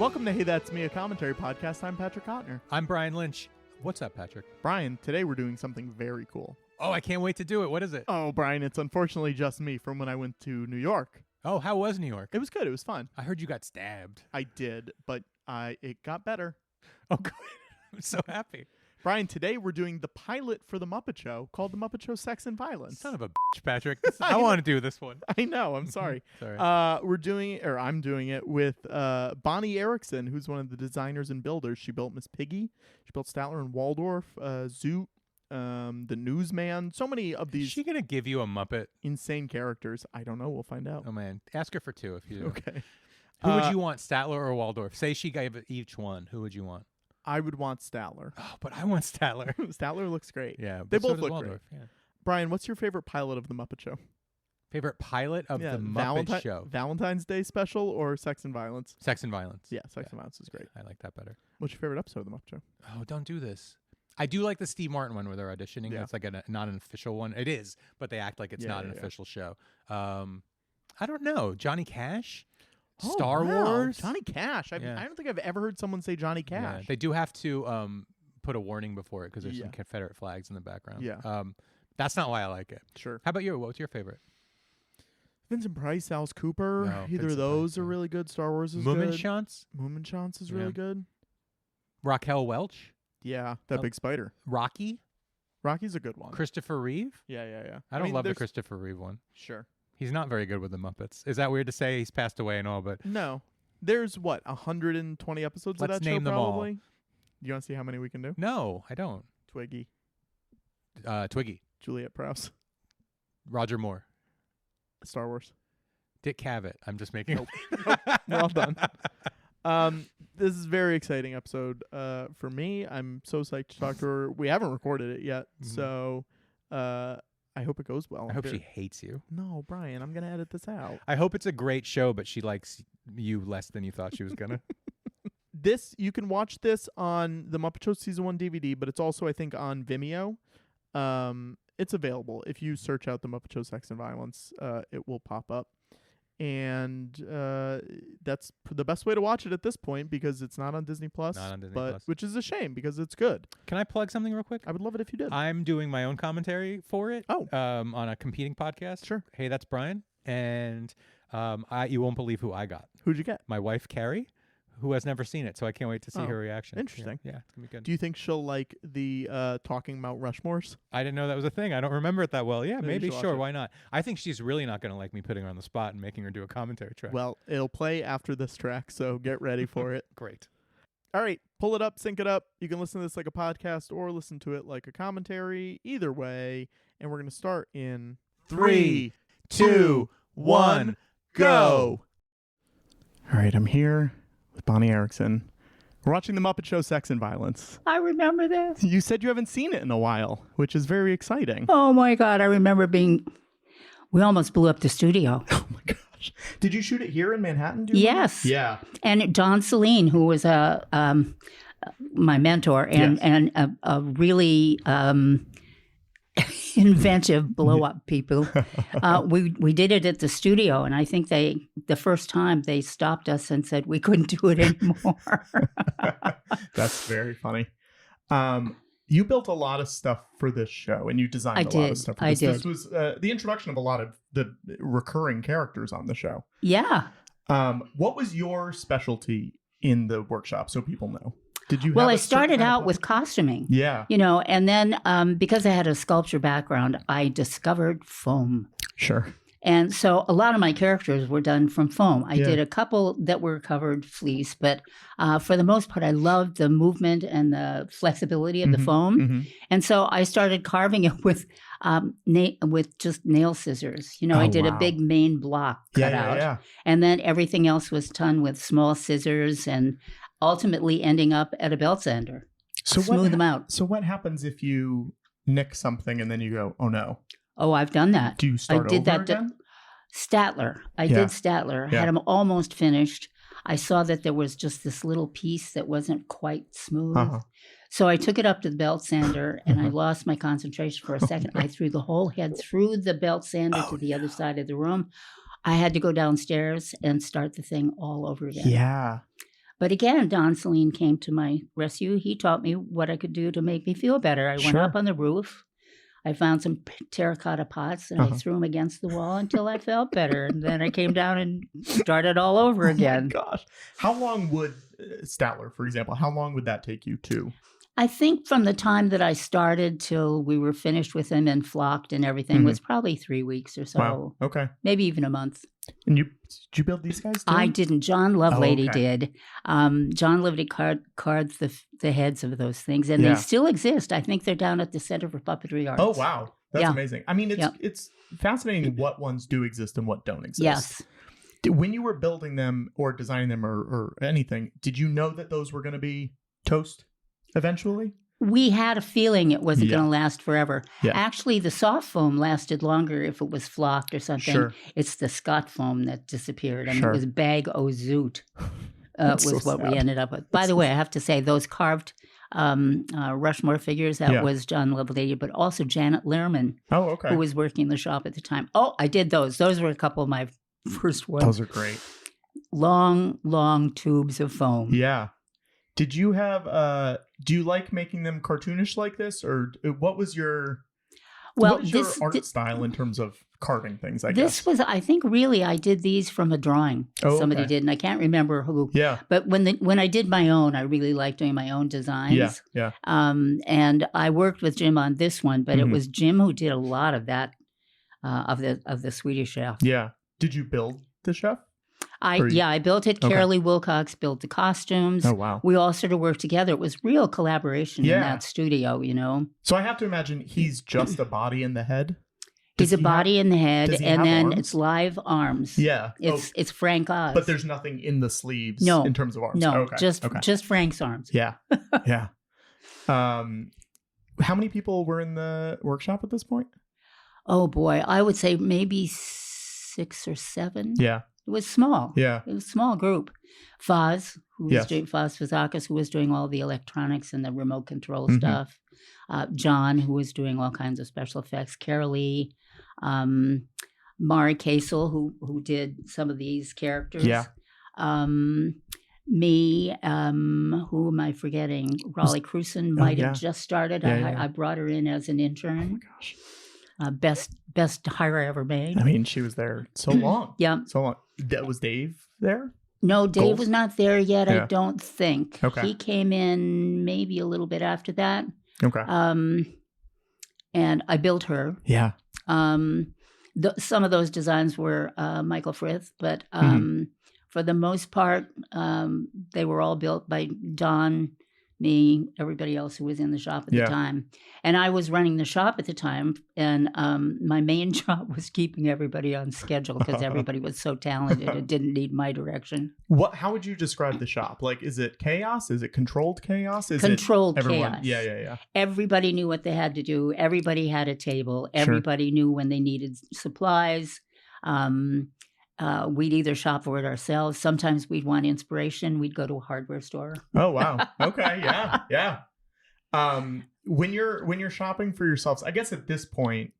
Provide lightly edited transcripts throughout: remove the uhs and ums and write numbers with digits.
Welcome to Hey That's Me, a commentary podcast. I'm Patrick Kottner. I'm Brian Lynch. What's up, Patrick? Brian, today we're doing something very cool. Oh, I can't wait to do it. What is it? Oh, Brian, it's unfortunately just me from when I went to New York. Oh, how was New York? It was good. It was fun. I heard you got stabbed. I did, but it got better. Oh, good. I'm so happy. Brian, today we're doing the pilot for the Muppet Show called the Muppet Show Sex and Violence. Son of a bitch, Patrick. I want to do this one. I know. I'm sorry. Sorry. I'm doing it with Bonnie Erickson, who's one of the designers and builders. She built Miss Piggy. She built Statler and Waldorf, Zoot, the Newsman. So many of these. Is she going to give you a Muppet? Insane characters. I don't know. We'll find out. Oh, man. Ask her for two if you do. Okay. Who would you want, Statler or Waldorf? Say she gave each one. Who would you want? I would want Statler. Oh, but I want Statler. Statler looks great. Yeah. They but both so look Waldorf. great. Yeah. Brian, what's your favorite pilot of the Muppet Show? Favorite pilot of the Muppet Show? Valentine's Day special or Sex and Violence? Sex and Violence. Yeah, Sex and Violence is great. I like that better. What's your favorite episode of the Muppet Show? Oh, don't do this. I do like the Steve Martin one where they're auditioning. Yeah. It's like not an official one. It is, but they act like it's not an official show. I don't know. Johnny Cash? Star Wars? Johnny Cash. I don't think I've ever heard someone say Johnny Cash. Yeah, they do have to put a warning before it because there's some Confederate flags in the background. Yeah. That's not why I like it. Sure. How about you? What's your favorite? Vincent Price, Alice Cooper. No, Either of Vincent those Price, are yeah. really good. Star Wars is Moomin good. Shantz? Moomin Shantz is really good. Raquel Welch? Yeah, that big spider. Rocky? Rocky's a good one. Christopher Reeve? Yeah. I don't love the Christopher Reeve one. Sure. He's not very good with the Muppets. Is that weird to say? He's passed away and all, but... No. There's, 120 episodes of that show, name them all. probably? You want to see how many we can do? No, I don't. Twiggy. Twiggy. Juliet Prowse. Roger Moore. Star Wars. Dick Cavett. I'm just making... Nope. Well done. This is a very exciting episode for me. I'm so psyched to talk to her. We haven't recorded it yet, so I hope it goes well. I hope she hates you. No, Brian, I'm going to edit this out. I hope it's a great show, but she likes you less than you thought she was going to. You can watch this on the Muppet Show Season 1 DVD, but it's also, I think, on Vimeo. It's available. If you search out the Muppet Show Sex and Violence, it will pop up. And that's the best way to watch it at this point because it's not on Disney Plus. Not on Disney Plus. Which is a shame because it's good. Can I plug something real quick? I would love it if you did. I'm doing my own commentary for it. Oh. On a competing podcast. Sure. Hey, that's Brian. And you won't believe who I got. Who'd you get? My wife, Carrie, who has never seen it. So I can't wait to see her reaction. Interesting. Yeah, it's going to be good. Do you think she'll like the Talking Mount Rushmores? I didn't know that was a thing. I don't remember it that well. Yeah, maybe. Sure. Why not? I think she's really not going to like me putting her on the spot and making her do a commentary track. Well, it'll play after this track, so get ready for it. Great. All right, pull it up, sync it up. You can listen to this like a podcast or listen to it like a commentary. Either way, and we're going to start in 3, 2, 1, go. All right, I'm here with Bonnie Erickson. We're watching the Muppet Show Sex and Violence. I remember this. You said you haven't seen it in a while, which is very exciting. Oh, my God. I remember we almost blew up the studio. Oh, my gosh. Did you shoot it here in Manhattan? Yes. Yeah. And Don Celine, who was my mentor and a really inventive blow-up people. We did it at the studio, and I think the first time they stopped us and said we couldn't do it anymore. That's very funny. You built a lot of stuff for this show, and you designed a lot of stuff for this. This was the introduction of a lot of the recurring characters on the show. Yeah. What was your specialty in the workshop, so people know? Well, I started out with costuming. Yeah. And then because I had a sculpture background, I discovered foam. Sure. And so a lot of my characters were done from foam. I did a couple that were covered fleece, but for the most part, I loved the movement and the flexibility of the foam. Mm-hmm. And so I started carving it with just nail scissors. I did a big main block cut out. Yeah. And then everything else was done with small scissors and ultimately ending up at a belt sander. So smooth them out. So what happens if you nick something and then you go, oh no? Oh, I've done that. Do you start over again? Statler. I did Statler. Had them almost finished. I saw that there was just this little piece that wasn't quite smooth. So I took it up to the belt sander and I lost my concentration for a second. I threw the whole head through the belt sander to the other side of the room. I had to go downstairs and start the thing all over again. Yeah. But again, Don Celine came to my rescue. He taught me what I could do to make me feel better. I went up on the roof. I found some terracotta pots and I threw them against the wall until I felt better. And then I came down and started all over again. Oh my gosh. How long would Statler, for example, how long would that take you to? I think from the time that I started till we were finished with him and flocked and everything was probably 3 weeks or so. Wow. Okay. Maybe even a month. And did you build these guys too? I didn't. John Lovelady did. John Lovelady carved the heads of those things, and they still exist. I think they're down at the Center for Puppetry Arts. Oh, wow. That's amazing. I mean, it's fascinating what ones do exist and what don't exist. Yes. When you were building them or designing them or anything, did you know that those were going to be toast eventually? We had a feeling it wasn't going to last forever. Yeah. Actually, the soft foam lasted longer if it was flocked or something. Sure. It's the Scott foam that disappeared. I mean, it was Bag O Zoot was what we ended up with. By the way, I have to say, those carved Rushmore figures, that was John Lovelady, but also Janet Lehrman, who was working the shop at the time. Oh, I did those. Those were a couple of my first ones. Those are great. Long tubes of foam. Yeah. Did you have, do you like making them cartoonish like this? Or what was your, what is your art style in terms of carving things, I guess? This was, I think really I did these from a drawing somebody did, and I can't remember who. Yeah. But when I did my own, I really liked doing my own designs. Yeah. And I worked with Jim on this one, but it was Jim who did a lot of that, of the Swedish Chef. Yeah. Did you build the chef? I built it. Carolee Wilcox built the costumes. Oh, wow. We all sort of worked together. It was real collaboration in that studio, you know. So I have to imagine he's just a body in the head? He's a body in the head, and then it's live arms. Yeah. It's Frank Oz. But there's nothing in the sleeves in terms of arms? No, just Frank's arms. Yeah. Yeah. How many people were in the workshop at this point? Oh, boy. I would say maybe 6 or 7. Yeah. It was small. Yeah. It was a small group. Foz, who was doing Foz Fazakis, who was doing all the electronics and the remote control stuff. John, who was doing all kinds of special effects. Carolee, Mari Kasel, who did some of these characters. Yeah. Me, who am I forgetting? Raleigh Cruson might have just started. I brought her in as an intern. Oh my gosh. Best hire I ever made. I mean, she was there so long. So long. Was Dave there? No, Dave was not there yet, I don't think. Okay. He came in maybe a little bit after that. Okay. And I built her. Yeah. Some of those designs were Michael Frith, but for the most part, they were all built by Don, me, everybody else who was in the shop at the time. And I was running the shop at the time, and my main job was keeping everybody on schedule because everybody was so talented. It didn't need my direction. How would you describe the shop? Like, is it chaos? Is it controlled chaos? Is controlled it everyone? chaos. Yeah. Everybody knew what they had to do. Everybody had a table. Everybody knew when they needed supplies. We'd either shop for it ourselves. Sometimes we'd want inspiration. We'd go to a hardware store. Oh, wow. Okay. Yeah. When you're shopping for yourselves, I guess at this point,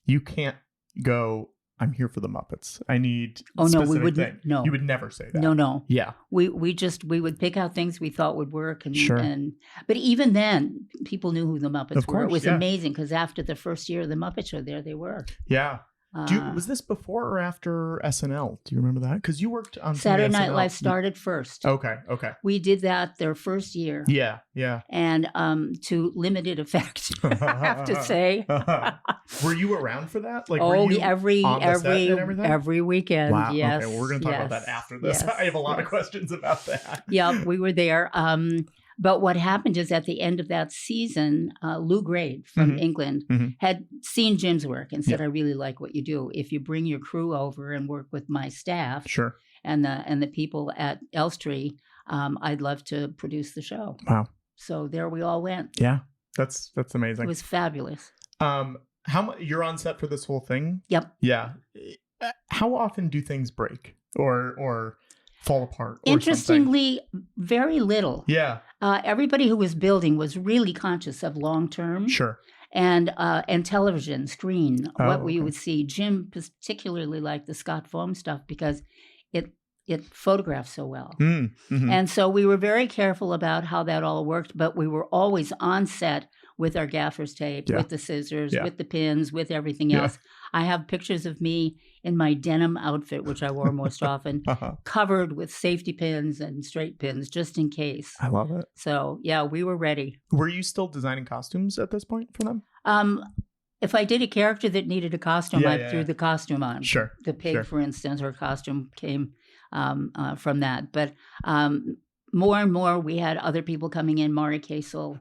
you can't go, I'm here for the Muppets. I need we wouldn't. thing. No. You would never say that. No. Yeah. We would pick out things we thought would work. But even then, people knew who the Muppets were. It was amazing because after the first year of the Muppet Show, there they were. Yeah. Was this before or after SNL? Do you remember that? Because you worked on Saturday Night Live started first. Okay. We did that their first year. Yeah. And to limited effect, I have to say. Were you around for that? Like, every weekend. Wow. Yes. Okay, well, we're going to talk about that after this. Yes. I have a lot of questions about that. Yeah, we were there. But what happened is at the end of that season, Lou Grade from England had seen Jim's work and said, I really like what you do. If you bring your crew over and work with my staff and the people at Elstree, I'd love to produce the show. Wow. So there we all went. Yeah, that's amazing. It was fabulous. You're on set for this whole thing? Yep. Yeah. How often do things break or fall apart? Interestingly, very little. Yeah. Everybody who was building was really conscious of long term. And television, screen, what we would see. Jim particularly liked the Scott foam stuff because it photographs so well. Mm-hmm. And so we were very careful about how that all worked, but we were always on set with our gaffer's tape, with the scissors, with the pins, with everything else. I have pictures of me in my denim outfit, which I wore most often, covered with safety pins and straight pins just in case. I love it. So, yeah, we were ready. Were you still designing costumes at this point for them? If I did a character that needed a costume, I threw the costume on. Sure. The pig, for instance, her costume came from that. But more and more, we had other people coming in. Mara Kasel,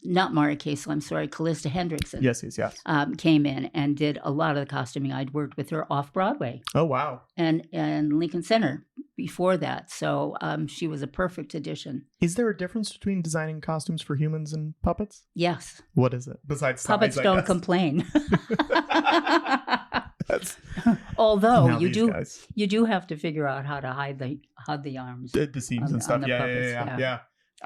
not Mara Kasel, I'm sorry, Callista Hendrickson. Yes. Came in and did a lot of the costuming. I'd worked with her off Broadway. Oh, wow. And Lincoln Center before that. So she was a perfect addition. Is there a difference between designing costumes for humans and puppets? Yes. What is it? Besides puppets size, don't complain. Although you do have to figure out how to hide the arms, the seams and stuff. Yeah.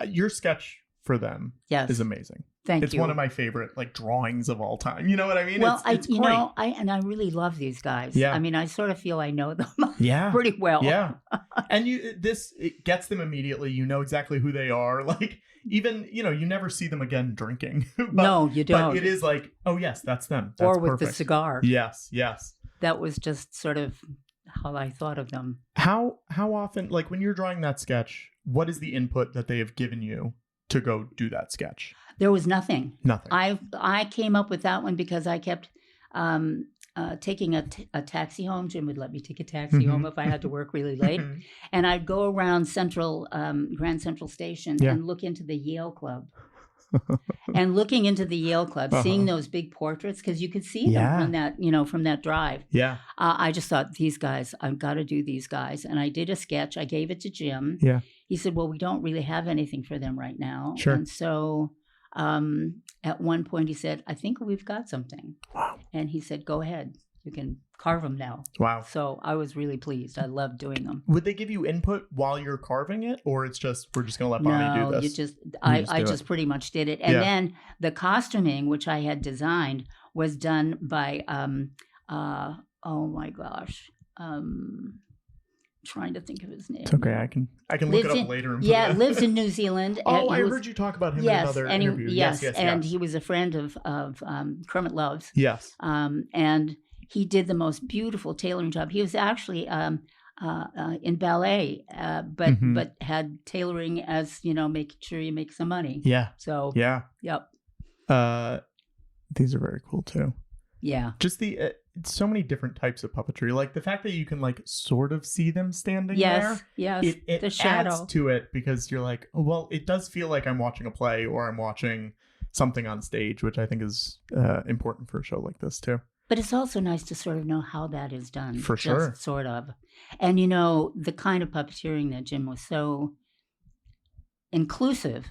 Your sketch for them is amazing. Thank you. It's one of my favorite drawings of all time. You know what I mean? Well, it's great. I really love these guys. Yeah. I mean, I sort of feel I know them pretty well. Yeah. And it gets them immediately. You know exactly who they are. Even, you never see them again drinking. No, you don't. But it is oh yes, that's them. That's or with perfect. the cigar. Yes. That was just sort of how I thought of them. How often, when you're drawing that sketch, what is the input that they have given you to go do that sketch? There was nothing. Nothing. I came up with that one because I kept taking a taxi home. Jim would let me take a taxi home if I had to work really late. And I'd go around Grand Central Station and look into the Yale Club. And looking into the Yale Club, seeing those big portraits, because you could see them from that drive. Yeah. I just thought, these guys, I've got to do these guys. And I did a sketch. I gave it to Jim. Yeah. He said, well, we don't really have anything for them right now. Sure. And so at one point he said, I think we've got something. Wow. And he said, go ahead. You can carve them now. Wow. So I was really pleased. I loved doing them. Would they give you input while you're carving it, or it's just, we're just going to let Bonnie do this? I just pretty much did it. And then the costuming, which I had designed, was done by, oh my gosh, trying to think of his name. It's okay. I can look it up later. And lives in New Zealand. Oh, I heard you talk about him in another interview. Yes, and he was a friend of Kermit Love's. Yes. And he did the most beautiful tailoring job. He was actually in ballet, but had tailoring as, making sure you make some money. Yeah. So, yep. These are very cool too. Yeah. Just so many different types of puppetry. Like the fact that you can sort of see them standing there. Yes. It the shadow adds to it, because you're like, oh, well, it does feel like I'm watching a play or I'm watching something on stage, which I think is important for a show like this too. But it's also nice to sort of know how that is done. For sure. Just sort of. And, the kind of puppeteering that Jim was so inclusive,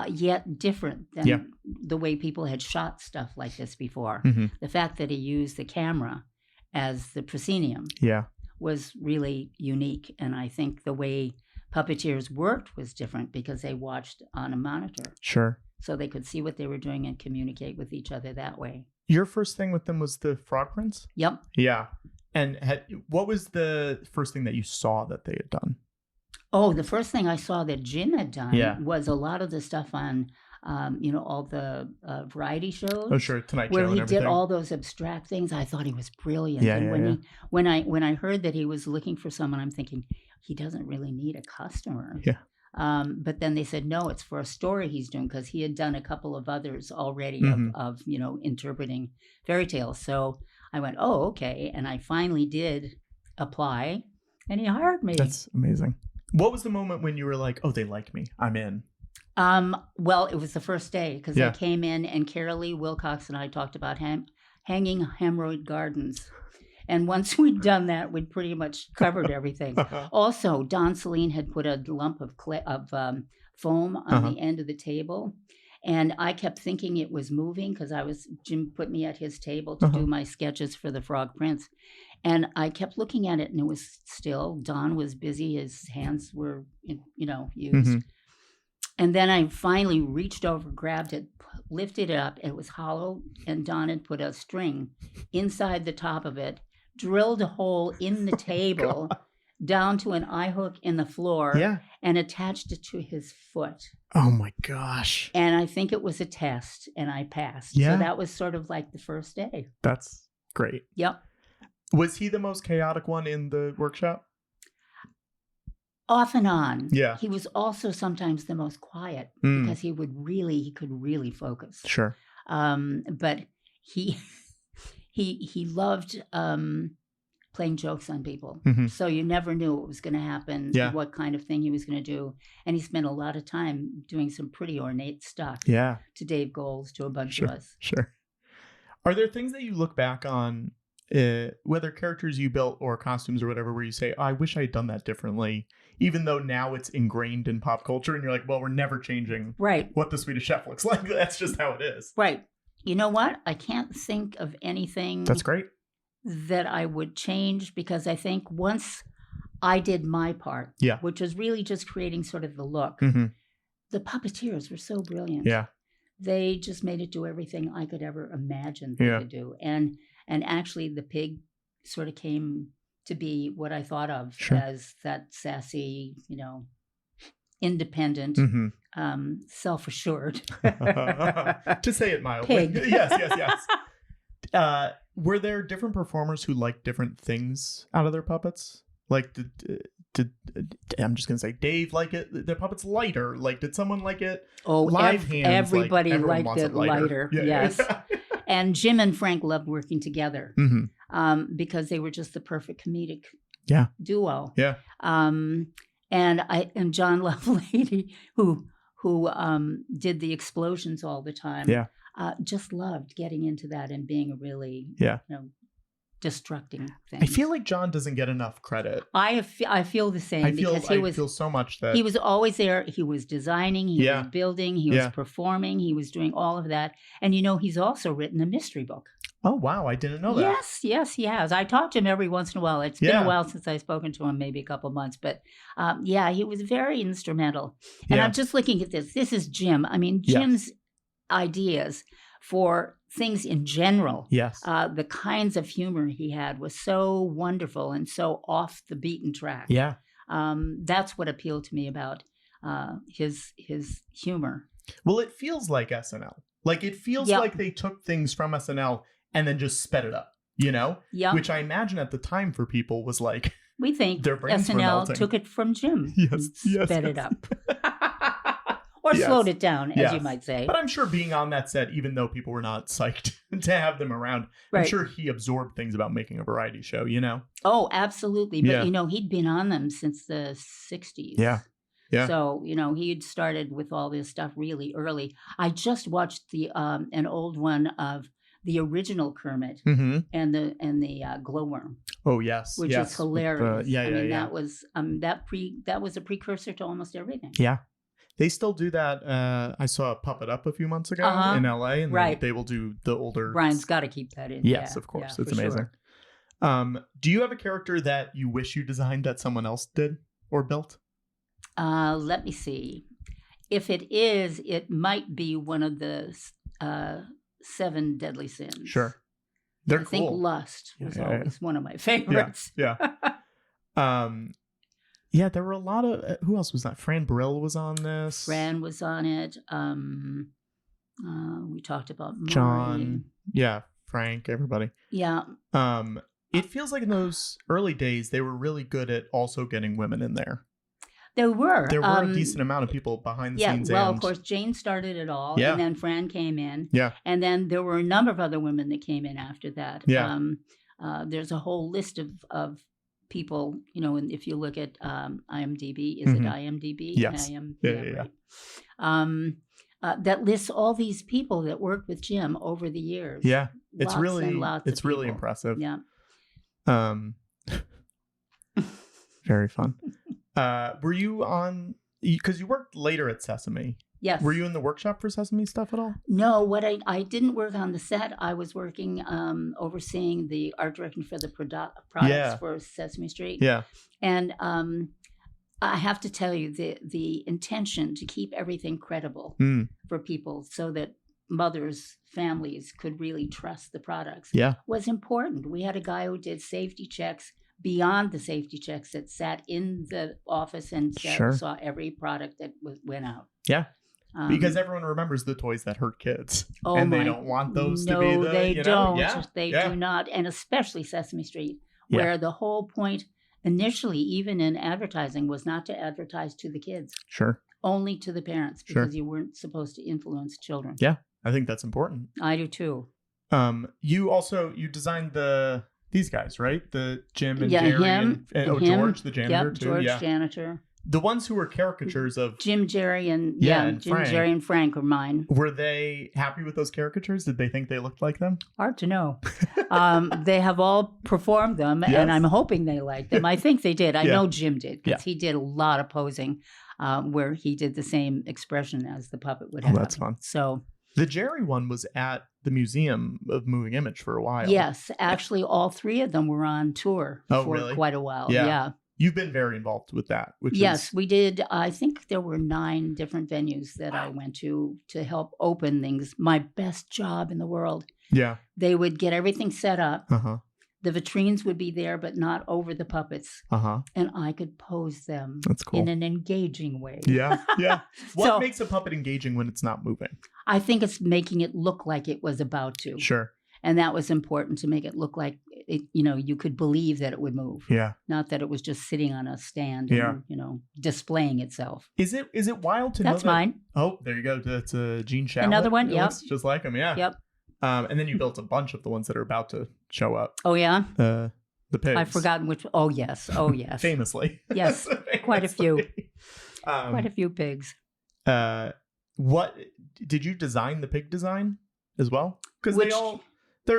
yet different than the way people had shot stuff like this before. The fact that he used the camera as the proscenium was really unique. And I think the way puppeteers worked was different because they watched on a monitor. Sure. So they could see what they were doing and communicate with each other that way. Your first thing with them was the Frog Prince? Yep. Yeah. And what was the first thing that you saw that they had done? Oh, the first thing I saw that Jim had done was a lot of the stuff on, all the variety shows. Oh, sure, Tonight Show where and he everything. did all those abstract things. I thought he was brilliant. Yeah, and when I heard that he was looking for someone, I'm thinking he doesn't really need a customer. Yeah. But then they said, no, it's for a story he's doing, because he had done a couple of others already of interpreting fairy tales. So I went, oh, okay. And I finally did apply, and he hired me. That's amazing. What was the moment when you were like, oh, they like me, I'm in? Well, it was the first day, because I came in and Carolee Wilcox and I talked about hanging hemorrhoid gardens. And once we'd done that, we'd pretty much covered everything. Also, Don Celine had put a lump of foam on the end of the table. And I kept thinking it was moving, because Jim put me at his table to do my sketches for the Frog Prince. And I kept looking at it, and it was still. Don was busy. His hands were, used. And then I finally reached over, grabbed it, lifted it up. It was hollow, and Don had put a string inside the top of it, drilled a hole in the table, down to an eye hook in the floor Yeah. and attached it to his foot. Oh my gosh. And I think it was a test, and I passed. Yeah. So that was sort of like the first day. That's great. Yep. Was he the most chaotic one in the workshop? Off and on. Yeah. He was also sometimes the most quiet because he could really focus. Sure. But he loved playing jokes on people. Mhm. So you never knew what was going to happen, Yeah. what kind of thing he was going to do. And he spent a lot of time doing some pretty ornate stuff. Yeah. To Dave Goles, to a bunch Sure. of us. Sure. Are there things that you look back on, whether characters you built or costumes or whatever, where you say, oh, I wish I had done that differently, even though now it's ingrained in pop culture and you're like, well, we're never changing Right. what the Swedish Chef looks like. That's just how it is. Right. You know what? I can't think of anything That's great. that I would change, because I think once I did my part, Yeah. which was really just creating sort of the look, Mm-hmm. the puppeteers were so brilliant. Yeah. They just made it do everything I could ever imagine they could do. And actually the pig sort of came to be what I thought of Sure. as that sassy, independent, self-assured To say it mildly. pig. Yes. Were there different performers who liked different things out of their puppets? Like, did I'm just gonna say Dave like it? The puppets lighter? Like, did someone like it? Oh, Live hands, everybody everyone liked wants it lighter. lighter. Yeah. Yes. And Jim and Frank loved working together because they were just the perfect comedic duo. Yeah. And John Lovelady, who did the explosions all the time. Yeah. Just loved getting into that and being a really destructing thing. I feel like John doesn't get enough credit. I feel the same because he feel so much that he was always there. He was designing, he was building, he was performing, he was doing all of that. And he's also written a mystery book. Oh wow, I didn't know that. Yes, he has. I talk to him every once in a while. It's been a while since I've spoken to him, maybe a couple of months, but he was very instrumental. And I'm just looking at this. This is Jim. I mean, Jim's ideas for things in general. Yes. The kinds of humor he had was so wonderful and so off the beaten track. Yeah. That's what appealed to me about his humor. Well, it feels like SNL. Like, it feels like they took things from SNL and then just sped it up, Yeah. Which I imagine at the time for people was like, we think their brains were SNL melting. took it from Jim. Yes, Sped it up. Or slowed it down, as you might say. But I'm sure being on that set, even though people were not psyched to have them around, I'm sure he absorbed things about making a variety show, Oh, absolutely. But, he'd been on them since the 60s. Yeah. Yeah. So, he had started with all this stuff really early. I just watched an old one of the original Kermit and the glowworm. Oh, yes. Which is hilarious. That was that was a precursor to almost everything. Yeah. They still do that. I saw Puppet Up a few months ago in LA, and they will do the older. Brian's got to keep that in. Yes, of course. It's amazing. Sure. Do you have a character that you wish you designed that someone else did or built? Let me see. If it is, it might be one of the 7 deadly sins. Sure. They're cool. I think lust was always one of my favorites. Yeah. Yeah, there were a lot of... who else was that? Fran Brill was on this. Fran was on it. We talked about Maury. John. Yeah, Frank, everybody. Yeah. It feels like in those early days, they were really good at also getting women in there. There were. There were a decent amount of people behind the scenes. Yeah, well, of course, Jane started it all. Yeah. And then Fran came in. Yeah. And then there were a number of other women that came in after that. Yeah. There's a whole list of people, and if you look at IMDb, is it IMDb? Yes. Right. That lists all these people that worked with Jim over the years. Yeah. It's Lots really and lots of really people. impressive. Yeah. Very fun. Were you on, because you worked later at Sesame. Yes. Were you in the workshop for Sesame stuff at all? No, I didn't work on the set. I was working overseeing the art direction for the products for Sesame Street. Yeah. And I have to tell you, the intention to keep everything credible for people so that mothers, families could really trust the products was important. We had a guy who did safety checks beyond the safety checks that sat in the office and saw every product that went out. Yeah. Because everyone remembers the toys that hurt kids. Oh, and they don't want those to be the, they you know? don't. Yeah. They do not. And especially Sesame Street, where the whole point initially, even in advertising, was not to advertise to the kids. Sure. Only to the parents, because you weren't supposed to influence children. Yeah, I think that's important. I do too. You designed these guys, right? The Jim and Jerry him, and George, the janitor too. George janitor. The ones who were caricatures of Jim, Jerry, and and Jim, Frank. Jerry, and Frank were mine. Were they happy with those caricatures? Did they think they looked like them? Hard to know. They have all performed them, and I'm hoping they liked them. I think they did. I know Jim did, because he did a lot of posing where he did the same expression as the puppet would have. Oh, that's fun. So the Jerry one was at the Museum of Moving Image for a while. Yes, actually, all three of them were on tour for quite a while. Yeah. You've been very involved with that. We did. I think there were 9 different venues that I went to help open things. My best job in the world. Yeah. They would get everything set up. Uh-huh. The vitrines would be there, but not over the puppets. Uh-huh. And I could pose them That's cool. in an engaging way. Yeah. Yeah. What makes a puppet engaging when it's not moving? I think it's making it look like it was about to. Sure. And that was important, to make it look like it, you could believe that it would move. Yeah. Not that it was just sitting on a stand and, displaying itself. Is it wild to know That's mine. Oh, there you go. That's Gene Shalit. Another one, It looks just like him, yeah. Yep. And then you built a bunch of the ones that are about to show up. Oh, yeah? The pigs. I've forgotten which. Oh, yes. Oh, yes. Famously. Yes. Quite a few. Quite a few pigs. What did you design the pig design as well? Because they all they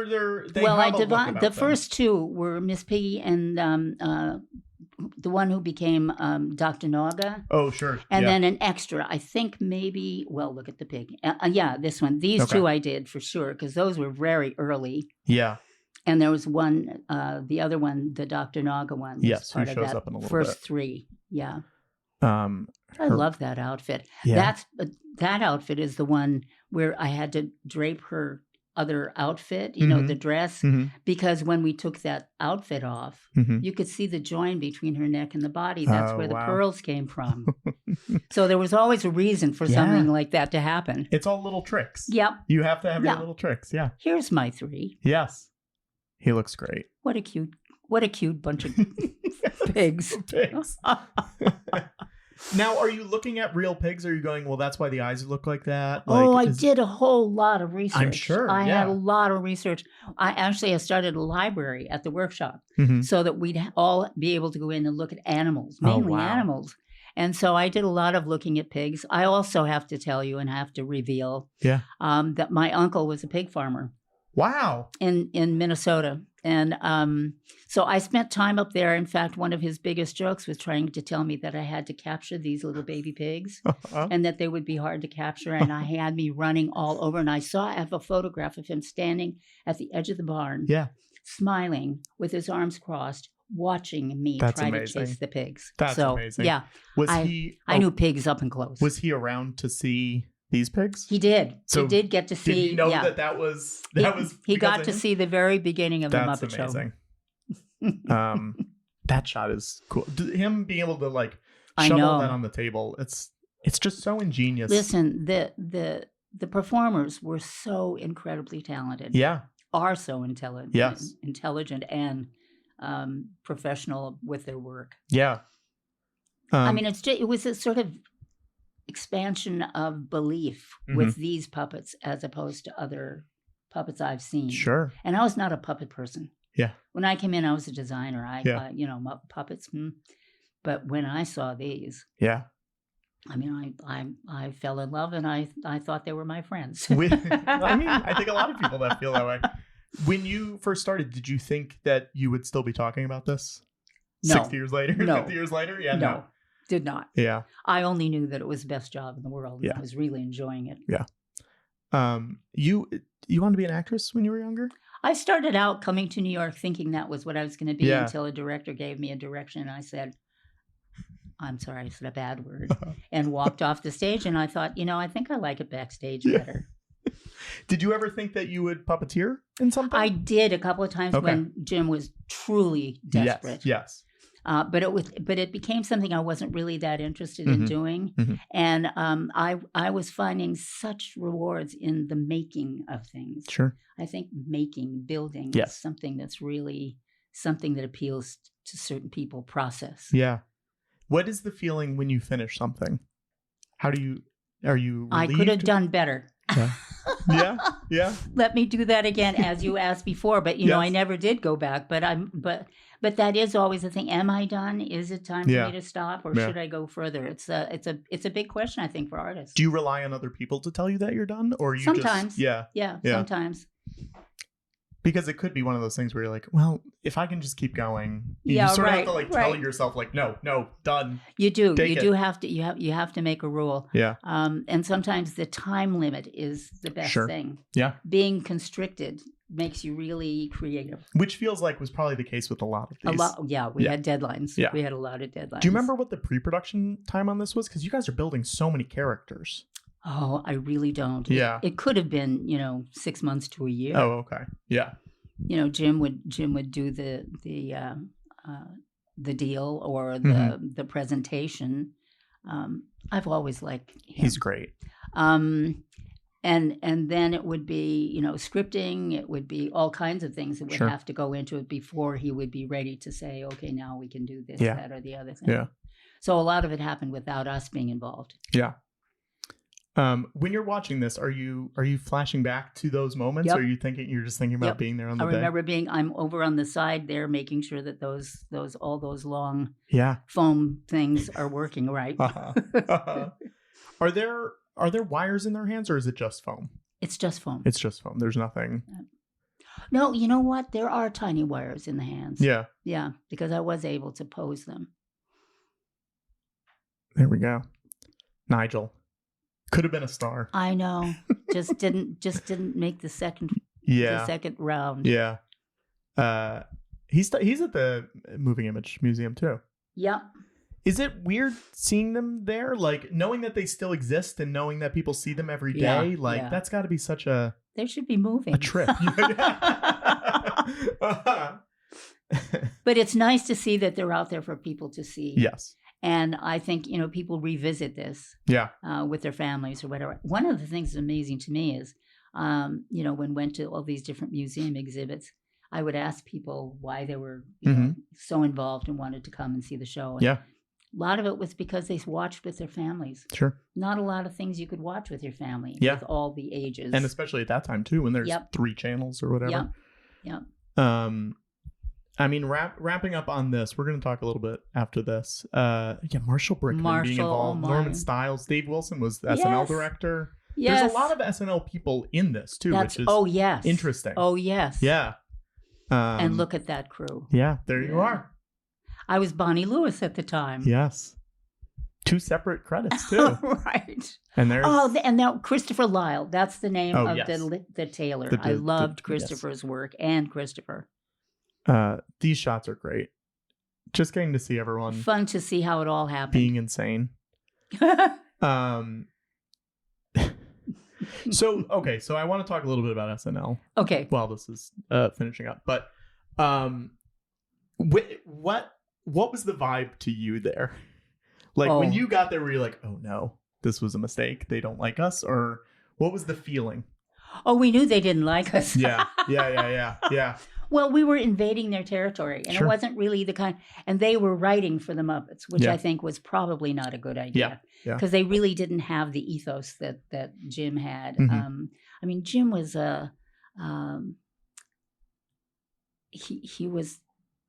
well, have I divided the first 2 were Miss Piggy and the one who became Dr. Naga. Oh, sure. And then an extra. I think maybe. Well, look at the pig. This one. These 2 I did for sure, because those were very early. Yeah. And there was one, the other one, the Dr. Naga one. Yes, who shows up in a little first bit. 3. Yeah. I love that outfit. Yeah. That outfit is the one where I had to drape her other outfit, the dress, because when we took that outfit off, you could see the join between her neck and the body. That's where the pearls came from. So there was always a reason for something like that to happen. It's all little tricks. Yep. You have to have your little tricks. Yeah. Here's my 3. Yes. He looks great. What a cute bunch of pigs. Pigs. Now, are you looking at real pigs? Or are you going, well, that's why the eyes look like that? I did a whole lot of research. I'm sure. I had a lot of research. I started a library at the workshop so that we'd all be able to go in and look at animals, mainly animals. And so I did a lot of looking at pigs. I also have to tell you and have to reveal that my uncle was a pig farmer. Wow. In Minnesota. And so I spent time up there. In fact, one of his biggest jokes was trying to tell me that I had to capture these little baby pigs and that they would be hard to capture. And I had me running all over. And I have a photograph of him standing at the edge of the barn, smiling with his arms crossed, watching me try to chase the pigs. That's amazing. Yeah. I knew pigs up and close. Was he around to see these pigs? He did. So he did get to see. Did he know that was he got to see the very beginning of the Muppet Show. That's amazing. That shot is cool. Him being able to shovel that on the table, it's just so ingenious. Listen, the performers were so incredibly talented. Yeah. Are so intelligent. Yes. Intelligent and professional with their work. Yeah. It was a sort of expansion of belief with these puppets as opposed to other puppets I've seen. Sure. And I was not a puppet person. Yeah. When I came in, I was a designer. Puppets. But when I saw these, I fell in love, and I thought they were my friends. I think a lot of people that feel that way. When you first started, did you think that you would still be talking about this? No. 60 years later? No. 50 years later? Yeah. No. Did not. Yeah. I only knew that it was the best job in the world. And I was really enjoying it. Yeah. You wanted to be an actress when you were younger? I started out coming to New York thinking that was what I was going to be until a director gave me a direction. And I said, I'm sorry, I said a bad word, and walked off the stage. And I thought, I think I like it backstage better. Did you ever think that you would puppeteer in something? I did a couple of times when Jim was truly desperate. Yes. But it became something I wasn't really that interested in doing, and I was finding such rewards in the making of things. Sure. I think building is something that's really something that appeals to certain people. Process. Yeah. What is the feeling when you finish something? Are you relieved? I could have done better. Yeah. Yeah. Let me do that again, as you asked before. But you know, I never did go back. But that is always the thing. Am I done? Is it time for me to stop, or should I go further? It's a big question, I think, for artists. Do you rely on other people to tell you that you're done, or you sometimes? Yeah. Sometimes. Because it could be one of those things where you're like, well, if I can just keep going, you sort of have to tell yourself like, no, done. You do. You have to make a rule. Yeah. And sometimes the time limit is the best thing. Yeah. Being constricted makes you really creative. Which feels like was probably the case with a lot of these. We had deadlines. Yeah. We had a lot of deadlines. Do you remember what the pre-production time on this was? Because you guys are building so many characters. Oh, I really don't. Yeah. It could have been, 6 months to a year. Oh, okay. Yeah. Jim would do the deal or the presentation. I've always liked him. He's great. And then it would be, scripting. It would be all kinds of things that would have to go into it before he would be ready to say, okay, now we can do this, that, or the other thing. Yeah. So a lot of it happened without us being involved. Yeah. When you're watching this, are you flashing back to those moments? Or are you you're just thinking about being there on the day? I remember I'm over on the side there, making sure that all those long foam things are working right. Are there wires in their hands, or is it just foam? It's just foam. It's just foam. There's nothing. No, you know what? There are tiny wires in the hands. Yeah. Yeah, because I was able to pose them. There we go. Nigel. Could have been a star. I know. Just didn't make the second round. Yeah. He's at the Moving Image Museum too. Yep. Is it weird seeing them there? Like knowing that they still exist and knowing that people see them every day? That's got to be such a They should be moving. A trip. But it's nice to see that they're out there for people to see. Yes. And I think, people revisit this with their families or whatever. One of the things that's amazing to me is, when went to all these different museum exhibits, I would ask people why they were so involved and wanted to come and see the show. And a lot of it was because they watched with their families. Sure. Not a lot of things you could watch with your family with all the ages. And especially at that time, too, when there's 3 channels or whatever. Yeah. I mean, wrapping up on this, we're going to talk a little bit after this. Marshall Brickman being involved, Norman Stiles, Dave Wilson was the SNL director. Yes. There's a lot of SNL people in this too, which is interesting. Oh yes. Yeah. And look at that crew. Yeah, there you are. I was Bonnie Lewis at the time. Yes. 2 separate credits too. Right. And there's and now Christopher Lyle. That's the name of the tailor. I loved Christopher's work and Christopher. These shots are great. Just getting to see everyone. Fun to see how it all happened. Being insane. So I want to talk a little bit about SNL. Okay. While this is finishing up, but what was the vibe to you there? Like when you got there, were you like, oh no, this was a mistake? They don't like us, or what was the feeling? Oh, we knew they didn't like us. Yeah. Well, we were invading their territory, and it wasn't really the kind. And they were writing for the Muppets, which I think was probably not a good idea, because they really didn't have the ethos that Jim had. I mean, Jim was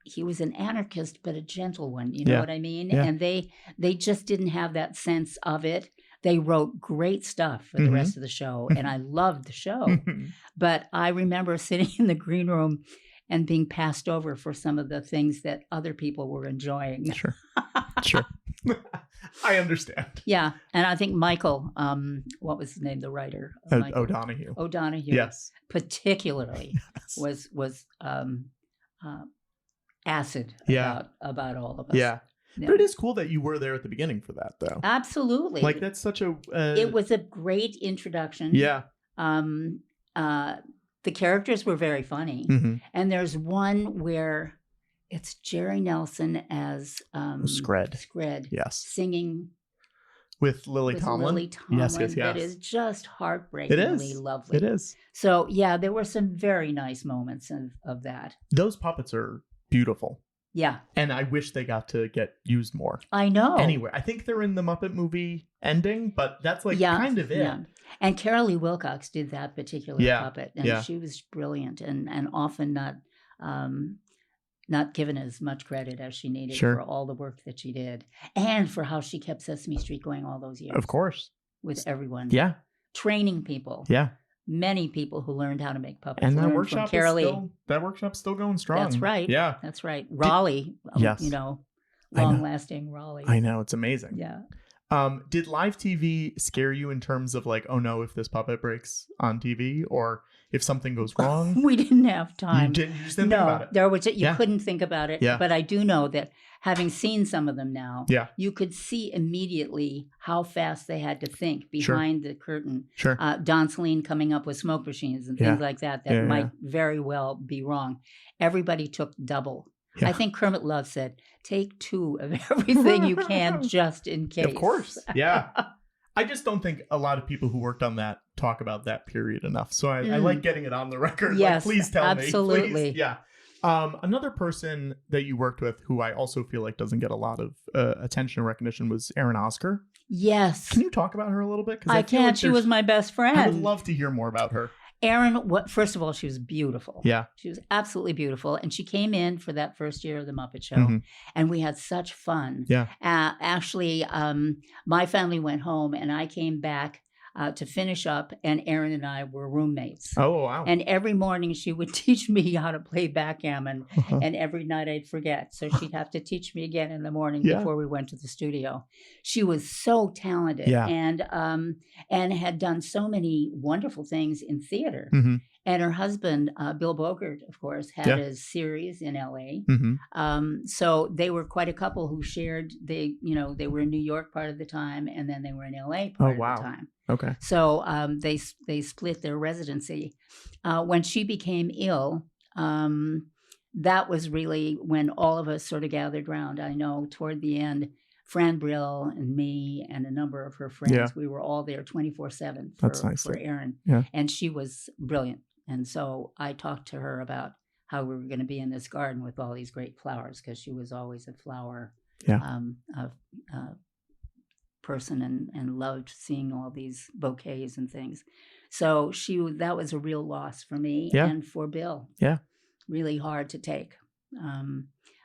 he was an anarchist, but a gentle one. You know what I mean? Yeah. And they just didn't have that sense of it. They wrote great stuff for the rest of the show, and I loved the show. But I remember sitting in the green room and being passed over for some of the things that other people were enjoying. Sure. I understand. Yeah. And I think Michael, what was his name, the writer? O'Donoghue. Yes. Particularly was acid about all of us. Yeah. But it is cool that you were there at the beginning for that, though. Absolutely. Like, that's such a... it was a great introduction. Yeah. the characters were very funny. Mm-hmm. And there's one where it's Jerry Nelson as Scred. Yes. Singing with Lily Tomlin. Lily Tomlin. Yes. That is just heartbreakingly lovely. It is. So, yeah, there were some very nice moments of that. Those puppets are beautiful. Yeah. And I wish they got to get used more. I know. Anyway, I think they're in the Muppet movie ending, but that's kind of it. Yeah. And Carol Lee Wilcox did that particular puppet, and she was brilliant and often not given as much credit as she needed for all the work that she did and for how she kept Sesame Street going all those years. Of course. With everyone. Yeah. Training people. Yeah. Many people who learned how to make puppets. And that workshop's still going strong. That's right. Yeah. That's right. Raleigh, long-lasting Raleigh. I know. It's amazing. Yeah. Did live TV scare you in terms of like, oh no, if this puppet breaks on TV or if something goes wrong? We didn't have time. You just didn't think about it. There was you couldn't think about it. Yeah. But I do know that having seen some of them now, yeah. you could see immediately how fast they had to think behind the curtain. Sure. Don Celine coming up with smoke machines and things like that might very well be wrong. Everybody took double. Yeah. I think Kermit Love said, take 2 of everything you can just in case. Of course. Yeah. I just don't think a lot of people who worked on that talk about that period enough. So I like getting it on the record. Yes, like, please tell absolutely. me. Please. Yeah. Another person that you worked with who I also feel like doesn't get a lot of attention and recognition was Erin Oscar. Yes. Can you talk about her a little bit? I can. She was my best friend. I would love to hear more about her. Erin, first of all, she was beautiful. Yeah. She was absolutely beautiful. And she came in for that first year of the Muppet Show. And we had such fun. Yeah. Actually, my family went home and I came back to finish up, and Erin and I were roommates. Oh, wow. And every morning she would teach me how to play backgammon, and every night I'd forget. So she'd have to teach me again in the morning before we went to the studio. She was so talented and had done so many wonderful things in theater. And her husband, Bill Bogert, of course, had a series in L.A. So they were quite a couple who shared. They were in New York part of the time, and then they were in L.A. part of the time. Okay. So they split their residency. When she became ill, that was really when all of us sort of gathered around. I know toward the end, Fran Brill and me and a number of her friends, we were all there 24/7 for Erin. Yeah. And she was brilliant. And so I talked to her about how we were going to be in this garden with all these great flowers, because she was always a flower person and loved seeing all these bouquets and things. So that was a real loss for me and for Bill. Yeah. Really hard to take.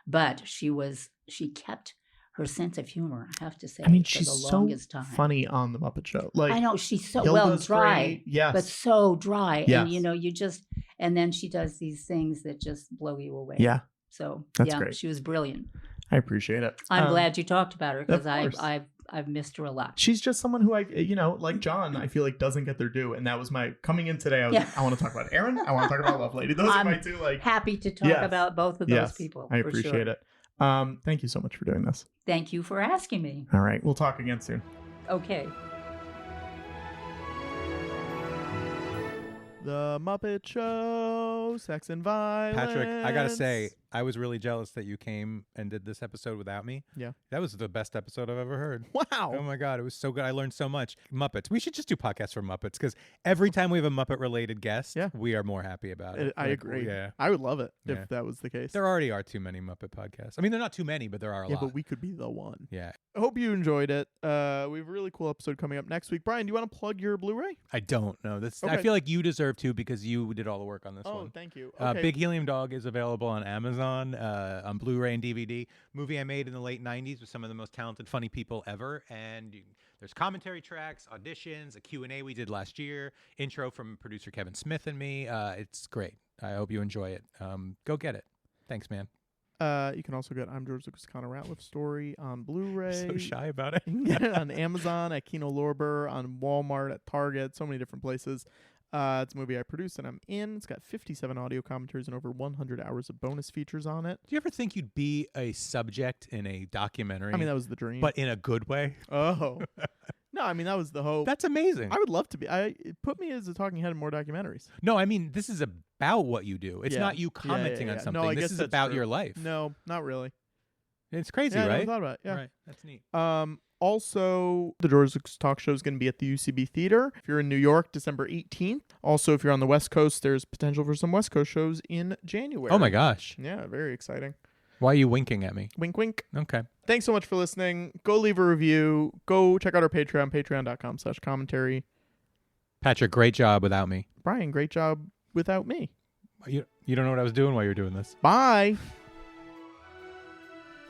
But she kept her sense of humor, I have to say. I mean, for she's the so longest time. funny on the Muppet Show. Like, I know, she's so Hilda's dry, great. Yes. but so dry. Yes. And and then she does these things that just blow you away. Yeah. So that's great. She was brilliant. I appreciate it. I'm glad you talked about her, because I've missed her a lot. She's just someone who like John, I feel like doesn't get their due. And that was my coming in today. I want to talk about Erin. I want to talk about Lovelady. Those are my two, happy to talk about both of those people. I appreciate it. Thank you so much for doing this. Thank you for asking me. All right. We'll talk again soon. Okay. The Muppet Show, Sex and Violence. Patrick, I gotta say, I was really jealous that you came and did this episode without me. Yeah. That was the best episode I've ever heard. Wow. Oh my God, it was so good. I learned so much. Muppets. We should just do podcasts for Muppets, because every time we have a Muppet-related guest, we are more happy about it. I agree. Yeah. I would love it if that was the case. There already are too many Muppet podcasts. I mean, they're not too many, but there are a lot. Yeah, but we could be the one. Yeah. I hope you enjoyed it. We have a really cool episode coming up next week. Brian, do you want to plug your Blu-ray? I don't know. Okay. I feel like you deserve to, because you did all the work on this one. Oh, thank you. Okay. Big Helium Dog is available on Amazon, on Blu-ray and DVD. Movie I made in the late 90s with some of the most talented, funny people ever. And there's commentary tracks, auditions, a Q&A we did last year, intro from producer Kevin Smith and me. It's great. I hope you enjoy it. Go get it. Thanks, man. You can also get I'm George Lucas Connor Ratliff Story on Blu-ray. So shy about it. You can get it on Amazon, at Kino Lorber, on Walmart, at Target, so many different places. It's a movie I produced and I'm in. It's got 57 audio commentaries and over 100 hours of bonus features on it. Do you ever think you'd be a subject in a documentary? I mean, that was the dream. But in a good way? Oh. No, I mean, that was the hope. That's amazing. I would love to be. Put me as a talking head in more documentaries. No, I mean, this is about what you do. It's Yeah. not you commenting Yeah. on something. No, I this guess is that's about true. your life. No, not really. It's crazy, Yeah, I right? never thought about it. Yeah. Right. That's neat. Also, the George Lucas Talk Show is going to be at the UCB Theater. If you're in New York, December 18th. Also, if you're on the West Coast, there's potential for some West Coast shows in January. Oh my gosh. Yeah, very exciting. Why are you winking at me? Wink, wink. Okay. Thanks so much for listening. Go leave a review. Go check out our Patreon, patreon.com/commentary. Patrick, great job without me. Brian, great job without me. You don't know what I was doing while you were doing this. Bye.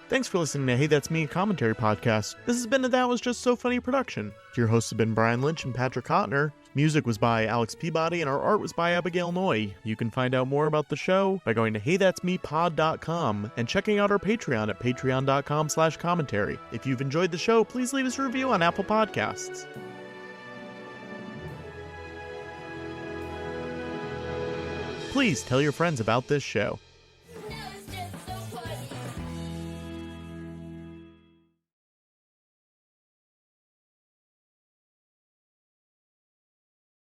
Thanks for listening to Hey That's Me, a commentary podcast. This has been a That Was Just So Funny production. Your hosts have been Brian Lynch and Patrick Hotner. Music was by Alex Peabody, and our art was by Abigail Noy. You can find out more about the show by going to heythat'smepod.com and checking out our Patreon at patreon.com/commentary. If you've enjoyed the show, please leave us a review on Apple Podcasts. Please tell your friends about this show.